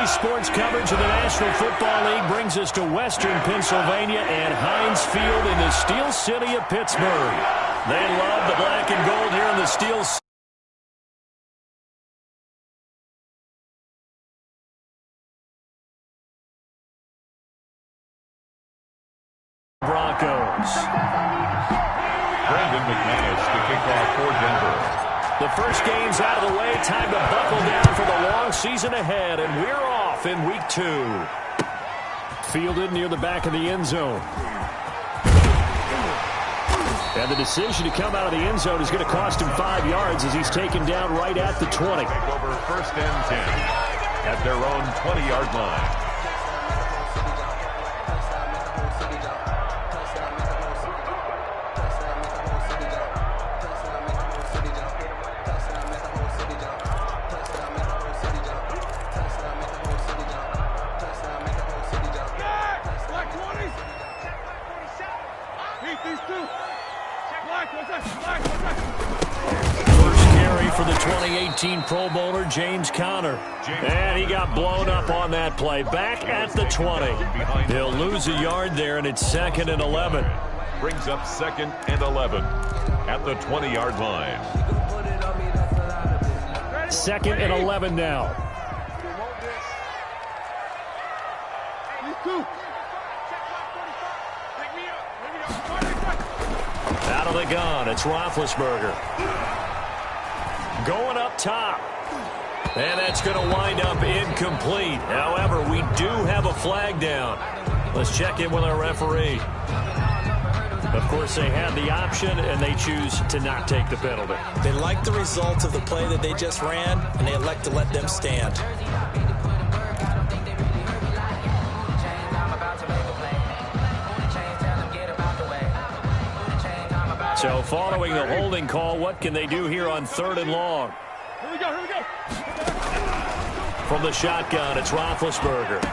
Daily sports coverage of the National Football League brings us to Western Pennsylvania and Heinz Field in the Steel City of Pittsburgh. They love the black and gold here in the Steel City. Broncos. Brandon McManus to kick off for Denver. The first game's out of the way. Time to buckle down for the long season ahead, and we're off in week 2. Fielded near the back of the end zone. And the decision to come out of the end zone is going to cost him 5 yards as he's taken down right at the 20. Take over first and 10 at their own 20-yard line. First carry for the 2018 Pro Bowler, James Conner. And he got blown up on that play. Back at the 20. He'll lose a yard there, and it's 2nd and 11. Brings up 2nd and 11 at the 20-yard line. 2nd and 11 now. Out of the gun, it's Roethlisberger. Going up top. And that's going to wind up incomplete. However, we do have a flag down. Let's check in with our referee. Of course, they had the option, and they choose to not take the penalty. They like the results of the play that they just ran, and they elect to let them stand. So following the holding call, what can they do here on 3rd and long? Here we go. From the shotgun, it's Roethlisberger.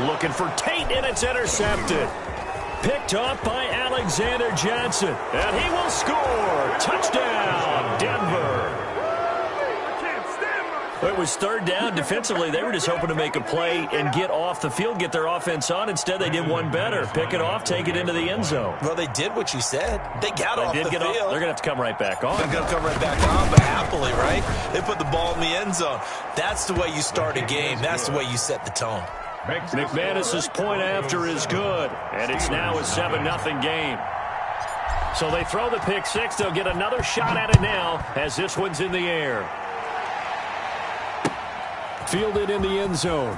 Looking for Tate, and it's intercepted. Picked off by Alexander Johnson. And he will score. Touchdown, Denver. It was 3rd down. Defensively, they were just hoping to make a play and get off the field, get their offense on. Instead, they did one better. Pick it off, take it into the end zone. Well, they did what you said. They got off the field. They're going to have to come right back on. They're going to come right back on, but happily, right? They put the ball in the end zone. That's the way you start a game. That's the way you set the tone. McManus's point after is good, and it's now a 7-0 game. So they throw the pick six. They'll get another shot at it now as this one's in the air. Fielded in the end zone.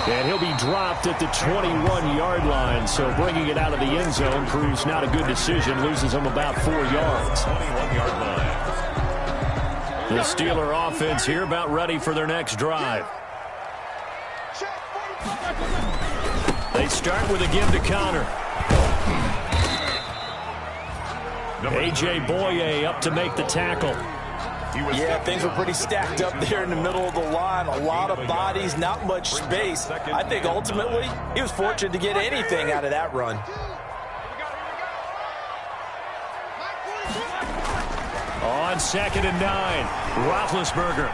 And he'll be dropped at the 21-yard line. So bringing it out of the end zone proves not a good decision. Loses him about 4 yards. 21-yard line. The Steeler offense here about ready for their next drive. They start with a give to Conner. A.J. Boye up to make the tackle. Yeah, things were pretty stacked up there in the middle of the line. A lot of bodies, not much space. I think ultimately he was fortunate to get anything out of that run. On 2nd and 9, Roethlisberger.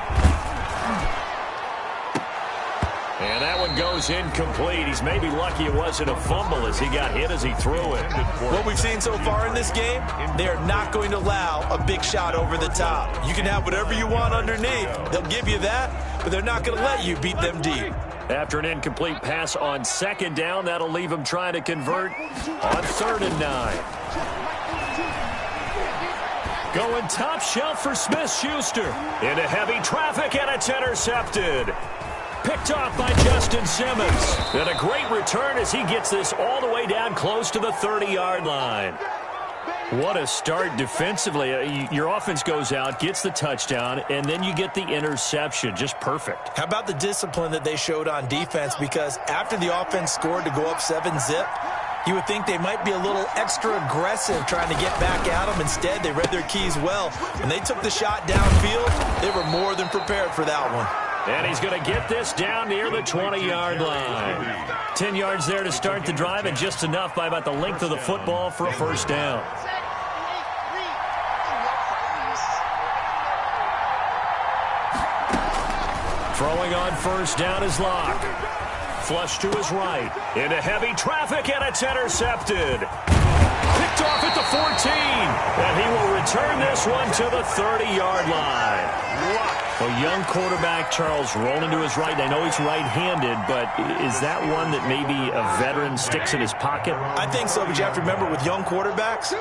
And that one goes incomplete. He's maybe lucky it wasn't a fumble as he got hit as he threw it. What we've seen so far in this game, they are not going to allow a big shot over the top. You can have whatever you want underneath. They'll give you that, but they're not going to let you beat them deep. After an incomplete pass on 2nd down, that'll leave him trying to convert on 3rd and 9. Going top shelf for Smith-Schuster. Into heavy traffic, and it's intercepted. Picked off by Justin Simmons. And a great return as he gets this all the way down close to the 30-yard line. What a start defensively. Your offense goes out, gets the touchdown, and then you get the interception. Just perfect. How about the discipline that they showed on defense? Because after the offense scored to go up 7-zip, you would think they might be a little extra aggressive trying to get back at them. Instead, they read their keys well. When they took the shot downfield, they were more than prepared for that one. And he's going to get this down near the 20-yard line. 10 yards there to start the drive, and just enough by about the length of the football for a first down. Throwing on first down is Locke. Flush to his right. Into heavy traffic, and it's intercepted. Picked off at the 14. And he will return this one to the 30-yard line. A young quarterback, Charles, rolling to his right. I know he's right-handed, but is that one that maybe a veteran sticks in his pocket? I think so, but you have to remember with young quarterbacks,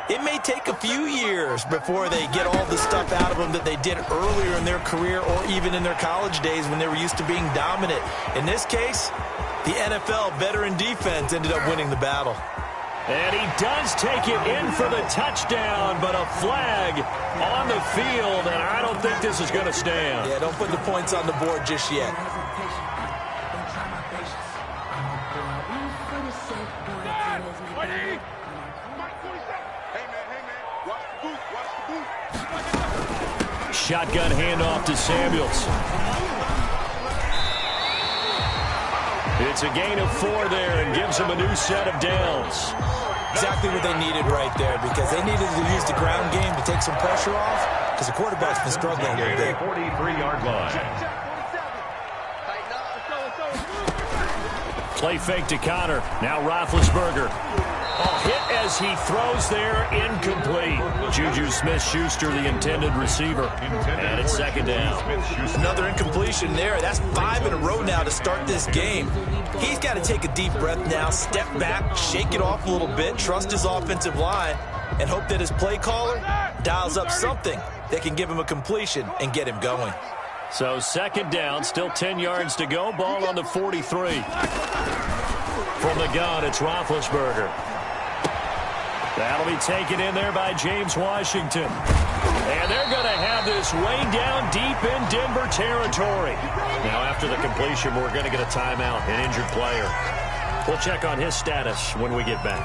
it may take a few years before they get all the stuff out of them that they did earlier in their career or even in their college days when they were used to being dominant. In this case, the NFL veteran defense ended up winning the battle. And he does take it in for the touchdown, but a flag on the field, and I don't think this is going to stand. Yeah, don't put the points on the board just yet. Shotgun handoff to Samuels. It's a gain of 4 there and gives them a new set of downs. Exactly what they needed right there, because they needed to use the ground game to take some pressure off, because the quarterback's been struggling a little bit. 43-yard line. Play fake to Connor. Now Roethlisberger. Hit as he throws there, incomplete. Juju Smith-Schuster, the intended receiver. And it's second down. Another incompletion there. That's 5 in a row now to start this game. He's got to take a deep breath now, step back, shake it off a little bit, trust his offensive line, and hope that his play caller dials up something that can give him a completion and get him going. So second down, still 10 yards to go. Ball on the 43. From the gun, it's Roethlisberger. That'll be taken in there by James Washington. And they're going to have this way down deep in Denver territory. Now, after the completion, we're going to get a timeout, an injured player. We'll check on his status when we get back.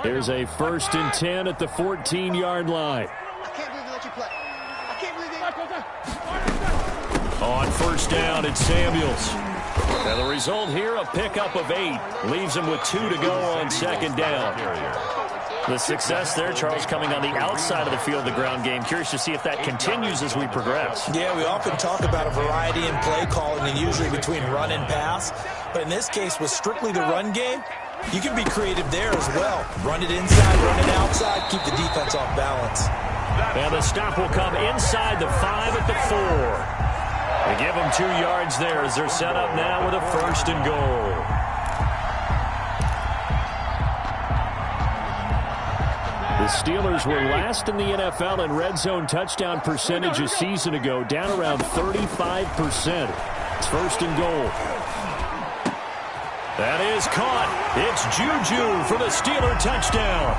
Here's a 1st and 10 at the 14-yard line. I can't believe they let you play. I can't believe they... On first down, it's Samuels. And the result here, a pickup of 8. Leaves him with 2 to go on second down. The success there, Charles, coming on the outside of the field, the ground game. Curious to see if that continues as we progress. Yeah, we often talk about a variety in play calling and usually between run and pass. But in this case, with strictly the run game, you can be creative there as well. Run it inside, run it outside, keep the defense off balance. And the stop will come inside the 5 at the 4. They give them 2 yards there as they're set up now with a 1st and goal. The Steelers were last in the NFL in red zone touchdown percentage a season ago, down around 35%. It's 1st and goal. That is caught. It's Juju for the Steeler touchdown.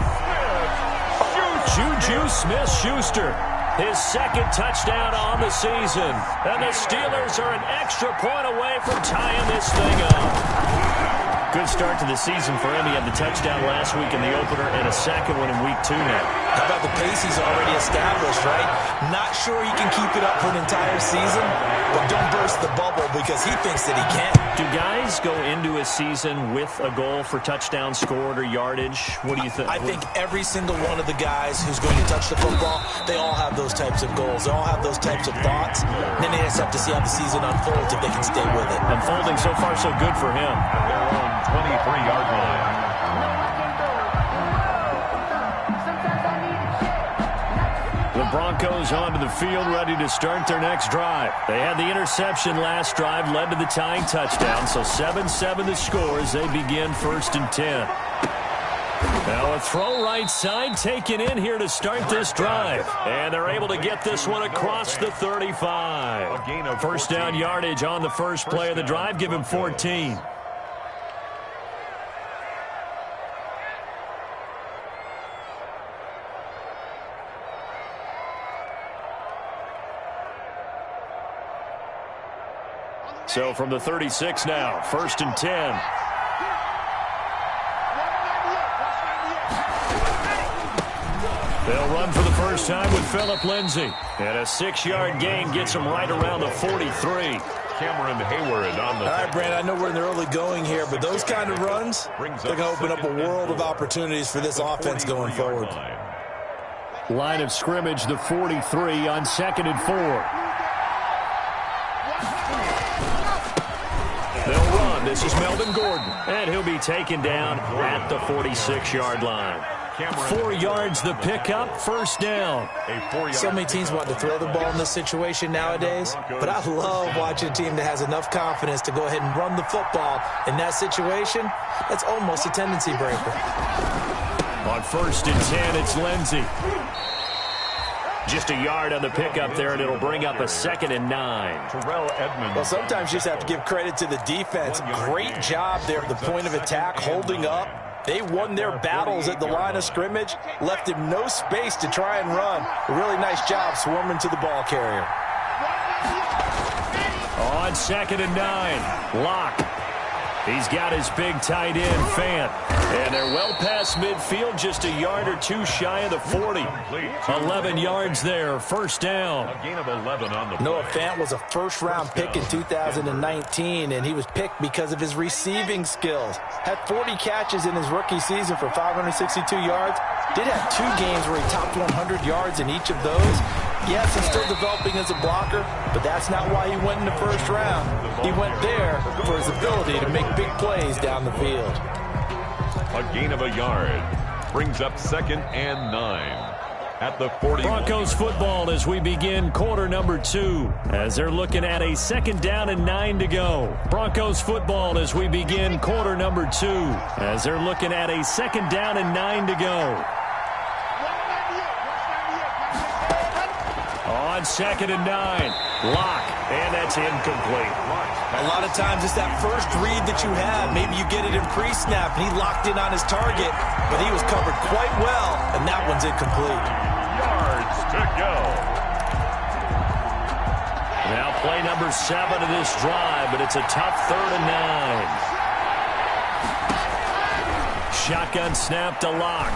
Juju Smith-Schuster. His 2nd touchdown on the season. And the Steelers are an extra point away from tying this thing up. Good start to the season for him. He had the touchdown last week in the opener and a 2nd one in week 2 now. How about the pace he's already established, right? Not sure he can keep it up for an entire season, but don't burst the bubble because he thinks that he can. Do guys go into a season with a goal for touchdown scored or yardage? What do you think? I think every single one of the guys who's going to touch the football, they all have those types of goals. They all have those types of thoughts. And then they just have to see how the season unfolds if they can stay with it. Unfolding so far so good for him. At their own 23-yard line. The Broncos onto the field, ready to start their next drive. They had the interception last drive, led to the tying touchdown, so 7-7 the score as they begin 1st and 10. Now a throw right side taken in here to start this drive. And they're able to get this one across the 35. First down yardage on the first play of the drive, give him 14. So from the 36 now, 1st and 10. They'll run for the first time with Phillip Lindsay. And a 6-yard gain gets them right around the 43. Cameron Hayward on the... All right, Brand, I know we're in the early going here, but those kind of runs, they're going to open up a world of opportunities for this offense going forward. Line of scrimmage, the 43 on 2nd and 4. They'll run. This is Melvin Gordon. And he'll be taken down at the 46-yard line. 4 yards the pickup, first down. So many teams want to throw the ball in this situation nowadays, but I love watching a team that has enough confidence to go ahead and run the football. In that situation, that's almost a tendency breaker. On 1st and 10, it's Lindsey. Just a yard on the pickup there, and it'll bring up a 2nd and 9. Well, sometimes you just have to give credit to the defense. Great job there at the point of attack, holding up. They won their battles at the line of scrimmage, left him no space to try and run. A really nice job swarming to the ball carrier. On 2nd and 9, Locke. He's got his big tight end, Fant. And they're well past midfield, just a yard or two shy of the 40. 11 yards there, first down. A gain of 11 on the Noah Fant was a first-round pick in 2019, and he was picked because of his receiving skills. Had 40 catches in his rookie season for 562 yards. Did have 2 games where he topped 100 yards in each of those. Yes, he's still developing as a blocker, but that's not why he went in the first round. He went there for his ability to make big plays down the field. A gain of a yard brings up 2nd and 9 at the 40. Broncos football as we begin quarter number 2, as they're looking at a 2nd down and 9 to go. Broncos football as we begin quarter number 2, as they're looking at a 2nd down and 9 to go. On 2nd and 9, Locke, and that's incomplete. A lot of times it's that first read that you have. Maybe you get it in pre-snap, and he locked in on his target, but he was covered quite well, and that one's incomplete. Yards to go. Now play number 7 of this drive, but it's a tough 3rd and 9. Shotgun snap to Locke.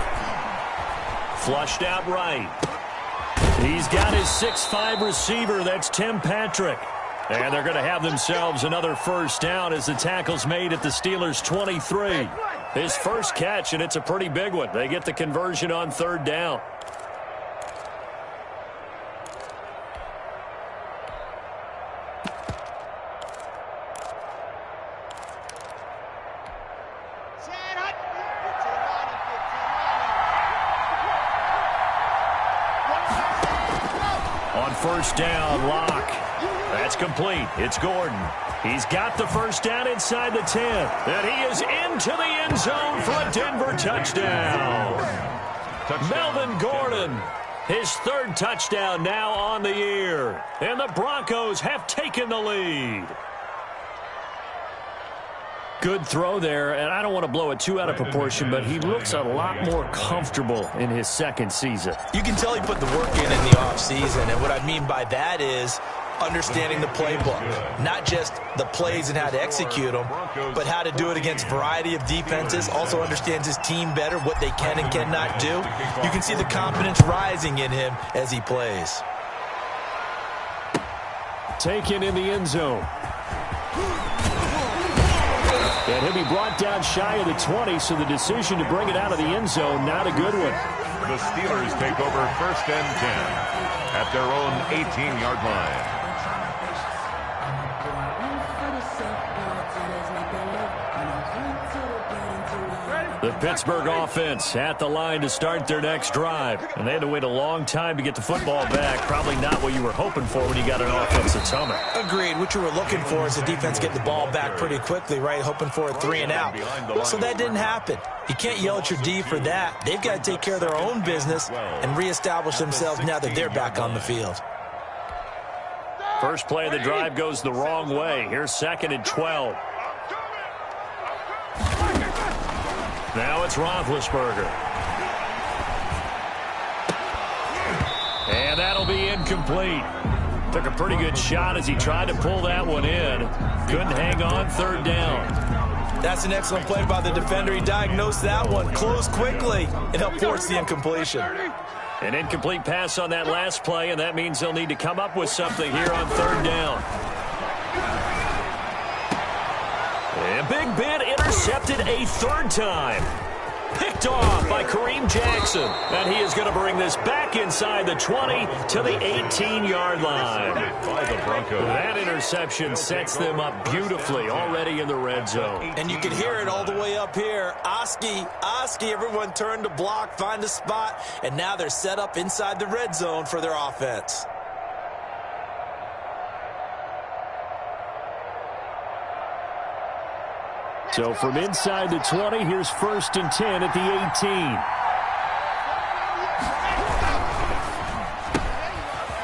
Flushed out right. He's got his 6'5" receiver. That's Tim Patrick. And they're going to have themselves another first down as the tackle's made at the Steelers' 23. His first catch, and it's a pretty big one. They get the conversion on 3rd down. On 1st down, Locke. That's complete. It's Gordon. He's got the first down inside the 10. And he is into the end zone for a Denver touchdown. Melvin Gordon, his 3rd touchdown now on the year. And the Broncos have taken the lead. Good throw there, and I don't want to blow it too out of proportion, but he looks a lot more comfortable in his 2nd season. You can tell he put the work in the offseason, and what I mean by that is understanding the playbook. Not just the plays and how to execute them, but how to do it against a variety of defenses. Also understands his team better, what they can and cannot do. You can see the confidence rising in him as he plays. Taken in the end zone. And he'll be brought down shy of the 20, so the decision to bring it out of the end zone, not a good one. The Steelers take over 1st and 10 at their own 18-yard line. The Pittsburgh offense at the line to start their next drive. And they had to wait a long time to get the football back. Probably not what you were hoping for when you got an offensive summit. Agreed. What you were looking for is the defense getting the ball back pretty quickly, right? Hoping for a 3 and out. Well, so that didn't happen. You can't yell at your D for that. They've got to take care of their own business and reestablish themselves now that they're back on the field. First play of the drive goes the wrong way. Here's 2nd and 12. Now it's Roethlisberger. And that'll be incomplete. Took a pretty good shot as he tried to pull that one in. Couldn't hang on, 3rd down. That's an excellent play by the defender. He diagnosed that one, closed quickly, and helped force the incompletion. An incomplete pass on that last play, and that means they'll need to come up with something here on 3rd down. A big bit intercepted a 3rd time. Picked off by Kareem Jackson. And he is going to bring this back inside the 20 to the 18-yard line. By the Broncos. That interception sets them up beautifully already in the red zone. And you can hear it all the way up here. Oski, everyone turned to block, find a spot, and now they're set up inside the red zone for their offense. So from inside the 20, here's 1st and 10 at the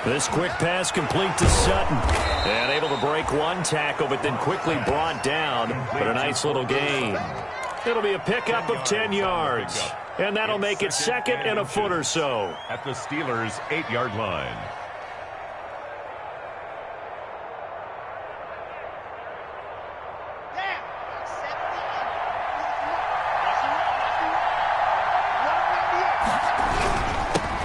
18. This quick pass complete to Sutton. And able to break one tackle, but then quickly brought down. But a nice little gain. It'll be a pickup of 10 yards. And that'll make it 2nd and a foot or so. At the Steelers' 8-yard line.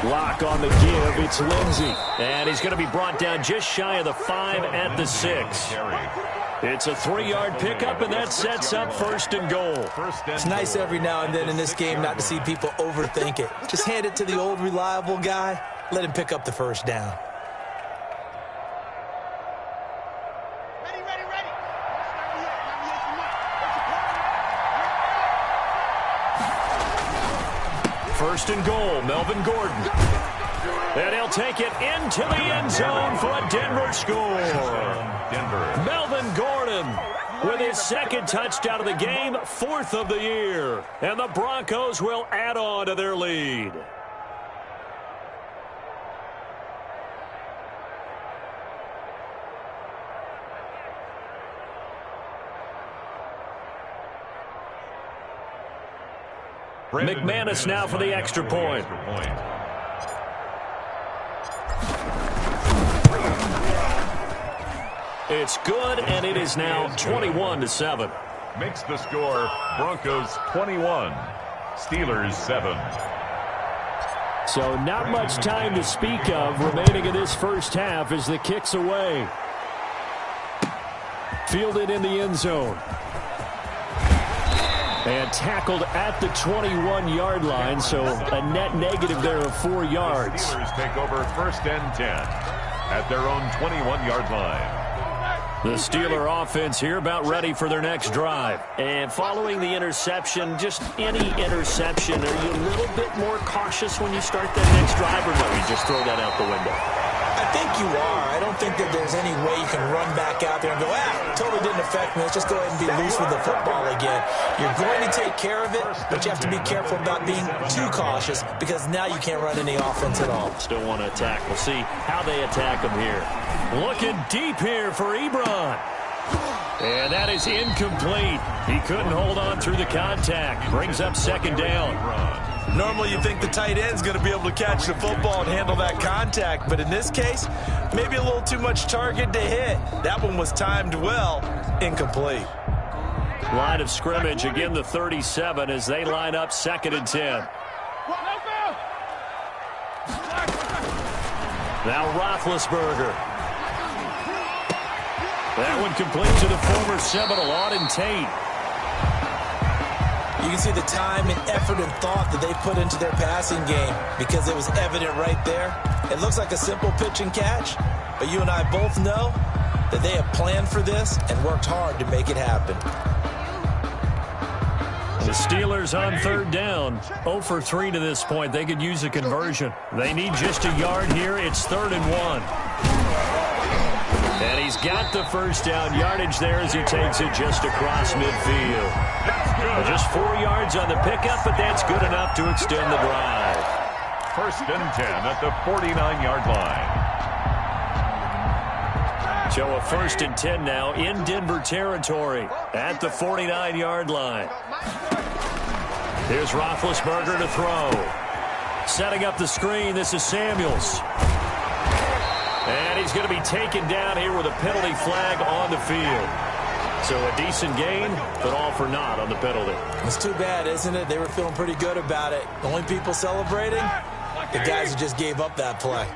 Lock on the give, it's Lindsey. And he's going to be brought down just shy of the 5 at the 6. It's a 3-yard pickup, and that sets up 1st and goal. It's nice every now and then in this game not to see people overthink it. Just hand it to the old reliable guy. Let him pick up the 1st down. First and goal, Melvin Gordon. And he'll take it into the end zone for a Denver score. Melvin Gordon with his 2nd touchdown of the game, 4th of the year. And the Broncos will add on to their lead. McManus now for the extra point. It's good, and it is now 21-7. Makes the score Broncos 21, Steelers 7. So not much time to speak of remaining in this first half as the kick's away. Fielded in the end zone. And tackled at the 21-yard line, so a net negative there of 4 yards. Steelers take over 1st and 10 at their own 21-yard line. The Steeler offense here about ready for their next drive. And following the interception, just any interception, are you a little bit more cautious when you start that next drive, or no, you just throw that out the window? I think you are. I don't think that there's any way you can run back out there and go, totally didn't affect me. Let's just go ahead and be loose with the football again. You're going to take care of it, but you have to be careful about being too cautious because now you can't run any offense at all. Still want to attack. We'll see how they attack him here. Looking deep here for Ebron. And that is incomplete. He couldn't hold on through the contact. Brings up 2nd down. Normally you think the tight end's going to be able to catch the football and handle that contact, but in this case, maybe a little too much target to hit. That one was timed well, incomplete. Line of scrimmage, again the 37 as they line up 2nd and 10. Now Roethlisberger. That one complete to the former Seminole, Auden Tate. You can see the time and effort and thought that they put into their passing game because it was evident right there. It looks like a simple pitch and catch, but you and I both know that they have planned for this and worked hard to make it happen. The Steelers on 3rd down, 0 for 3 to this point. They could use a conversion. They need just a yard here. It's 3rd and 1. And he's got the 1st down yardage there as he takes it just across midfield. Just 4 yards on the pickup, but that's good enough to extend the drive. 1st and 10 at the 49-yard line. So a 1st and 10 now in Denver territory at the 49-yard line. Here's Roethlisberger to throw. Setting up the screen, this is Samuels. And he's going to be taken down here with a penalty flag on the field. So a decent gain, but all for naught on the penalty. It's too bad, isn't it? They were feeling pretty good about it. The only people celebrating, the guys who just gave up that play.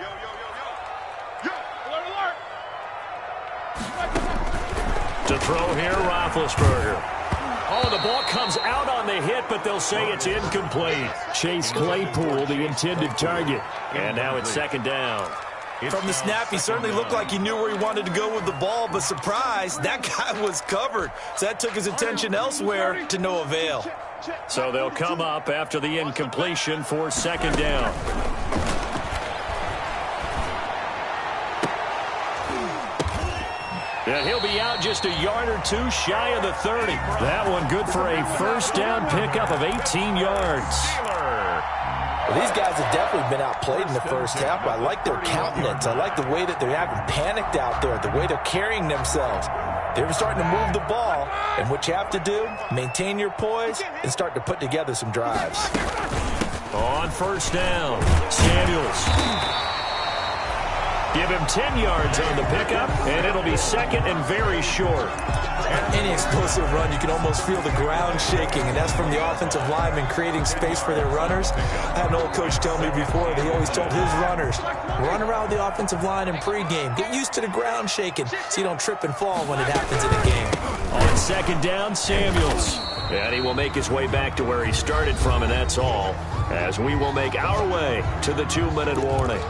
To throw here, Roethlisberger. Oh, the ball comes out on the hit, but they'll say it's incomplete. Chase Claypool, the intended target. And now it's second down. From the snap, he certainly looked like he knew where he wanted to go with the ball, but surprise, that guy was covered. So that took his attention elsewhere to no avail. So they'll come up after the incompletion for second down. And he'll be out just a yard or two shy of the 30. That one good for a first down pickup of 18 yards. Well, these guys have definitely been outplayed in the first half. I like their countenance. I like the way that they haven't panicked out there, the way they're carrying themselves. They're starting to move the ball, and what you have to do, maintain your poise and start to put together some drives. On first down, Samuels. Give him 10 yards on the pickup, and it'll be second and very short. Any explosive run, you can almost feel the ground shaking, and that's from the offensive linemen creating space for their runners. I had an old coach tell me before that he always told his runners, run around the offensive line in pregame. Get used to the ground shaking so you don't trip and fall when it happens in a game. On second down, Samuels. And he will make his way back to where he started from, and that's all, as we will make our way to the 2-minute warning.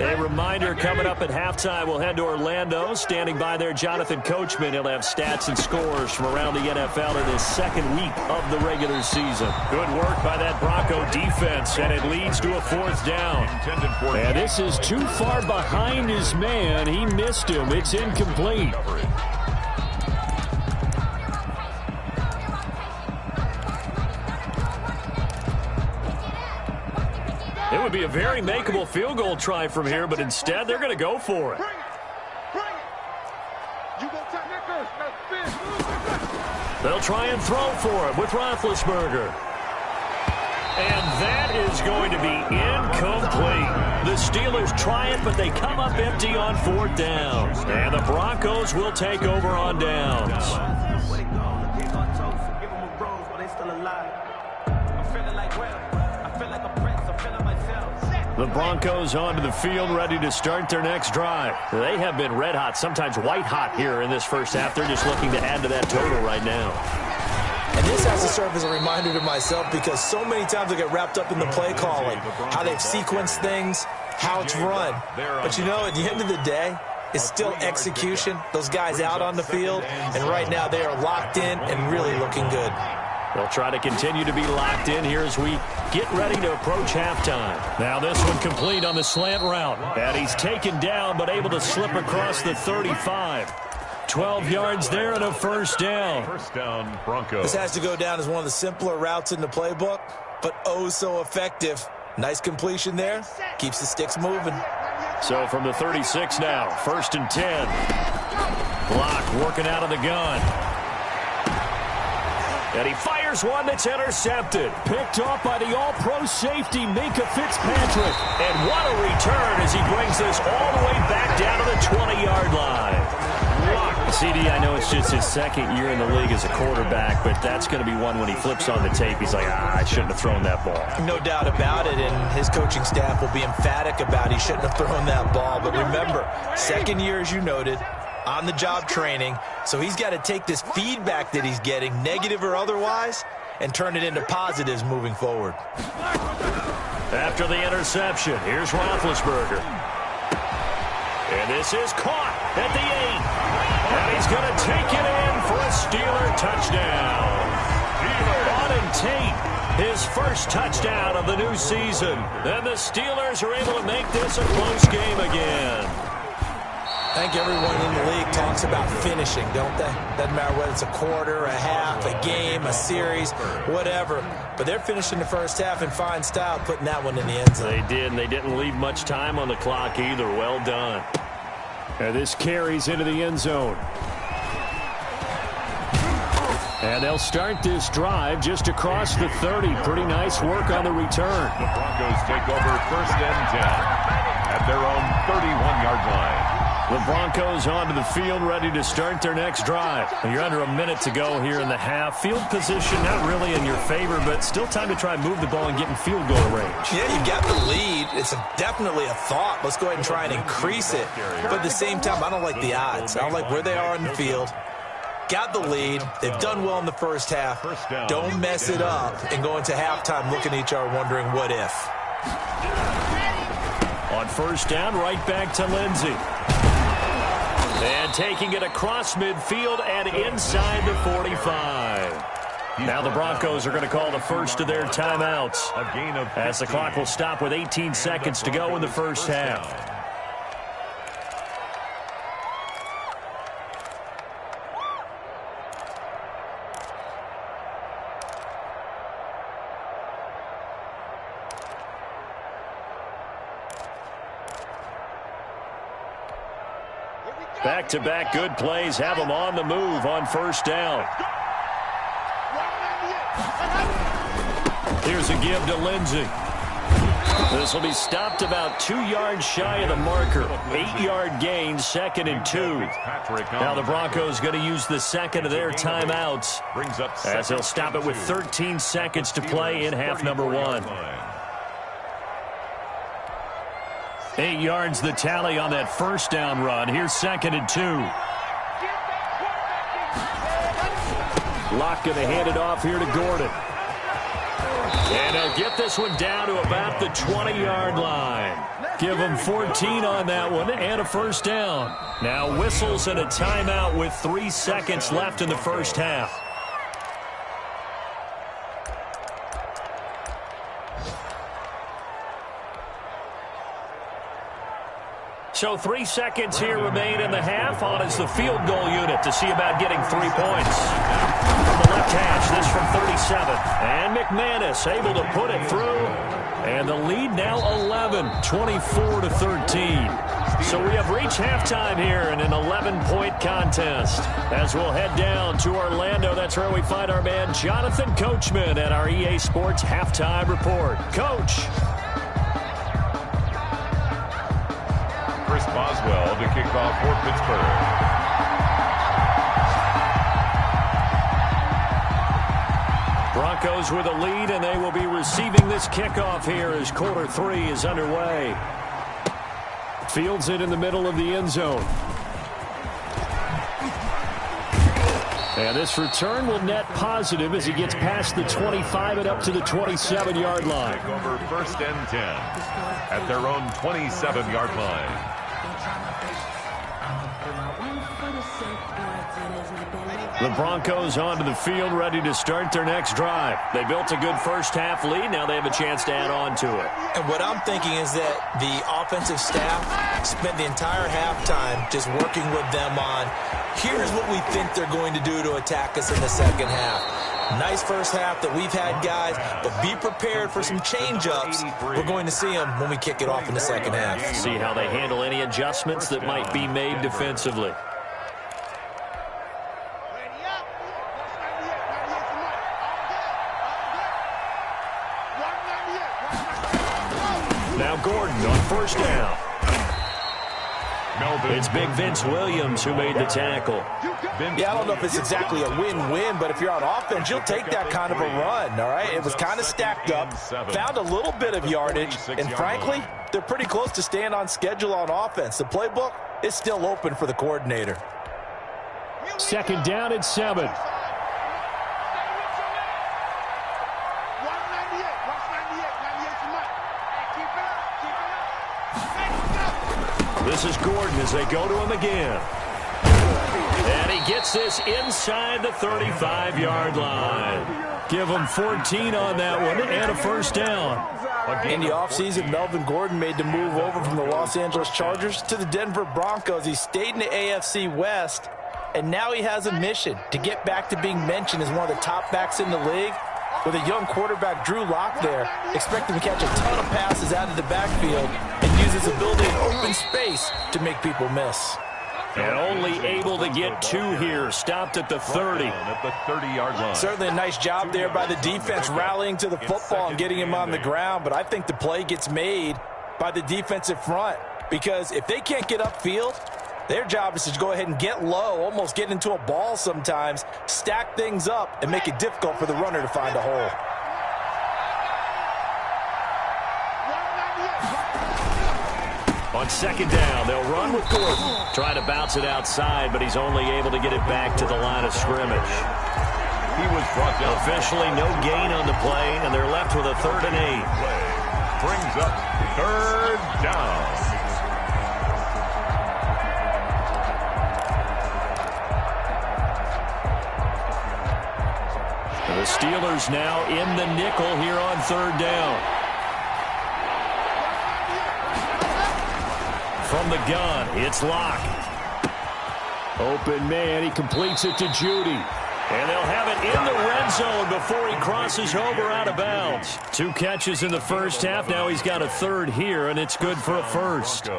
A reminder, coming up at halftime, we'll head to Orlando. Standing by there, Jonathan Coachman. He'll have stats and scores from around the NFL in his second week of the regular season. Good work by that Bronco defense, and it leads to a fourth down. And this is too far behind his man. He missed him. It's incomplete. It would be a very makeable field goal try from here, but instead they're going to go for it. They'll try and throw for it with Roethlisberger. And that is going to be incomplete. The Steelers try it, but they come up empty on fourth down. And the Broncos will take over on downs. The Broncos onto the field, ready to start their next drive. They have been red hot, sometimes white hot here in this first half. They're just looking to add to that total right now. And this has to serve as a reminder to myself because so many times I get wrapped up in the play calling, how they've sequenced things, how it's run. But you know, at the end of the day, it's still execution. Those guys out on the field, and right now they are locked in and really looking good. They'll try to continue to be locked in here as we get ready to approach halftime. Now this one complete on the slant route. And he's taken down but able to slip across the 35. 12 yards there and a first down. First down, Broncos. This has to go down as one of the simpler routes in the playbook, but oh so effective. Nice completion there. Keeps the sticks moving. So from the 36 now, 1st and 10. Block working out of the gun. And he fires one that's intercepted. Picked off by the all-pro safety, Minkah Fitzpatrick. And what a return as he brings this all the way back down to the 20-yard line. Block. CD, I know it's just his second year in the league as a quarterback, but that's going to be one when he flips on the tape. He's like, I shouldn't have thrown that ball. No doubt about it, and his coaching staff will be emphatic about he shouldn't have thrown that ball. But remember, second year, as you noted, on-the-job training, so he's got to take this feedback that he's getting, negative or otherwise, and turn it into positives moving forward. After the interception, here's Roethlisberger. And this is caught at the 8. And he's going to take it in for a Steeler touchdown. Auden Tate, his first touchdown of the new season. And the Steelers are able to make this a close game again. I think everyone in the league talks about finishing, don't they? Doesn't matter whether it's a quarter, a half, a game, a series, whatever. But they're finishing the first half in fine style, putting that one in the end zone. They did, and they didn't leave much time on the clock either. Well done. And this carries into the end zone. And they'll start this drive just across the 30. Pretty nice work on the return. The Broncos take over 1st and 10 at their own 31-yard line. The Broncos onto the field, ready to start their next drive. You're under a minute to go here in the half. Field position not really in your favor, but still time to try and move the ball and get in field goal range. Yeah, you got the lead. It's definitely a thought. Let's go ahead and try and increase it. But at the same time, I don't like the odds. I don't like where they are in the field. Got the lead. They've done well in the first half. Don't mess it up and go into halftime looking at each other wondering what if. On first down, right back to Lindsey. And taking it across midfield and inside the 45. Now the Broncos are going to call the first of their timeouts as the clock will stop with 18 seconds to go in the first half. Back-to-back good plays have them on the move on first down. Here's a give to Lindsey. This will be stopped about 2 yards shy of the marker. 8-yard gain, 2nd and 2. Now the Broncos going to use the second of their timeouts as they'll stop it with 13 seconds to play in half number 1. 8 yards the tally on that first down run. Here's 2nd and 2. Locke going to hand it off here to Gordon. And he'll get this one down to about the 20-yard line. Give him 14 on that one and a first down. Now whistles and a timeout with 3 seconds left in the first half. So 3 seconds here remain in the half. On is the field goal unit to see about getting 3 points. From the left hash, this from 37. And McManus able to put it through. And the lead now 11, 24-13. So we have reached halftime here in an 11-point contest. As we'll head down to Orlando, that's where we find our man Jonathan Coachman at our EA Sports Halftime Report. Coach. Chris Boswell to kick off for Pittsburgh. Broncos with a lead, and they will be receiving this kickoff here as quarter 3 is underway. Fields it in the middle of the end zone. And this return will net positive as he gets past the 25 and up to the 27-yard line. Over 1st and 10 at their own 27-yard line. The Broncos onto the field, ready to start their next drive. They built a good first half lead. Now they have a chance to add on to it. And what I'm thinking is that the offensive staff spent the entire halftime just working with them on, here's what we think they're going to do to attack us in the second half. Nice first half that we've had, guys, but be prepared for some change-ups. We're going to see them when we kick it off in the second half. See how they handle any adjustments that might be made defensively. Now Gordon on first down. It's Big Vince Williams who made the tackle. Yeah, I don't know if it's exactly a win-win, but if you're on offense, you'll take that kind of a run, all right? It was kind of stacked up, found a little bit of yardage, and frankly, they're pretty close to staying on schedule on offense. The playbook is still open for the coordinator. 2nd down and 7. This is Gordon as they go to him again. And he gets this inside the 35-yard line. Give him 14 on that one and a first down. In the offseason, Melvin Gordon made the move over from the Los Angeles Chargers to the Denver Broncos. He stayed in the AFC West, and now he has a mission to get back to being mentioned as one of the top backs in the league. With a young quarterback, Drew Lock there, expect him to catch a ton of passes out of the backfield and use his ability in open space to make people miss. And only able to get 2 here, stopped at the 30. At the 30-yard line. Certainly a nice job there by the defense rallying to the football and getting him on the ground, but I think the play gets made by the defensive front because if they can't get upfield, Their job is to go ahead and get low, almost get into a ball sometimes, stack things up, and make it difficult for the runner to find a hole. On second down, they'll run with Gordon. Trying to bounce it outside, but he's only able to get it back to the line of scrimmage. He was brought down. Officially no gain on the play, and they're left with a 3rd and 8. Brings up 3rd down. The Steelers now in the nickel here on 3rd down. From the gun, it's Locke. Open man, he completes it to Judy. And they'll have it in the red zone before he crosses over out of bounds. 2 catches in the first half. Now he's got a 3rd here, and it's good for a 1st.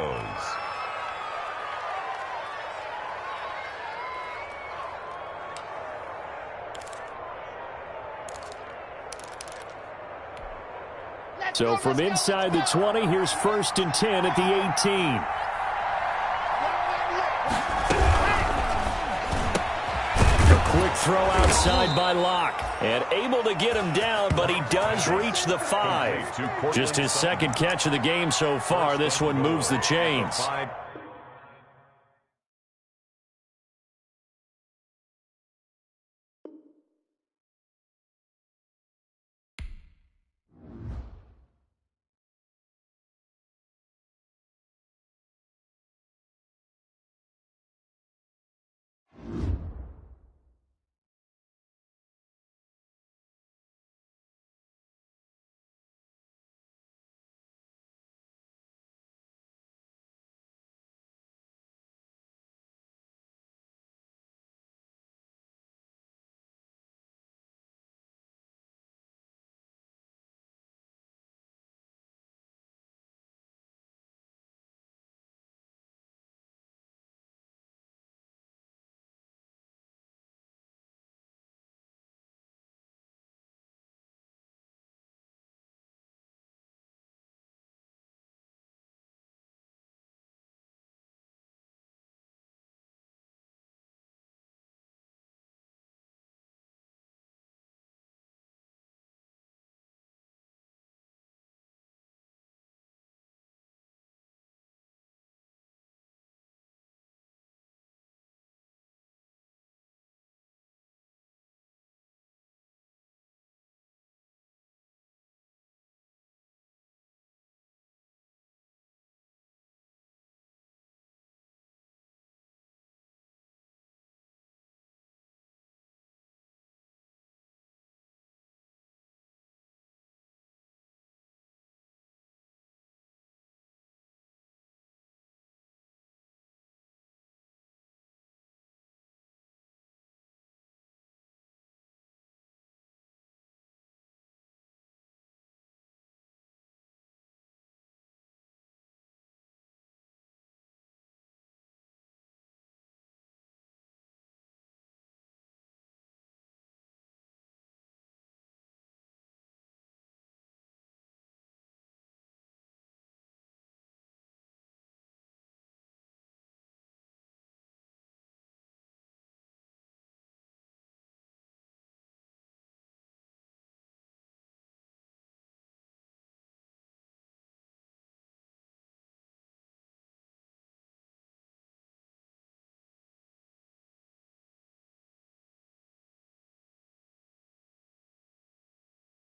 So from inside the 20, here's 1st and 10 at the 18. Quick throw outside by Locke. And able to get him down, but he does reach the 5. Just his 2nd catch of the game so far. This one moves the chains.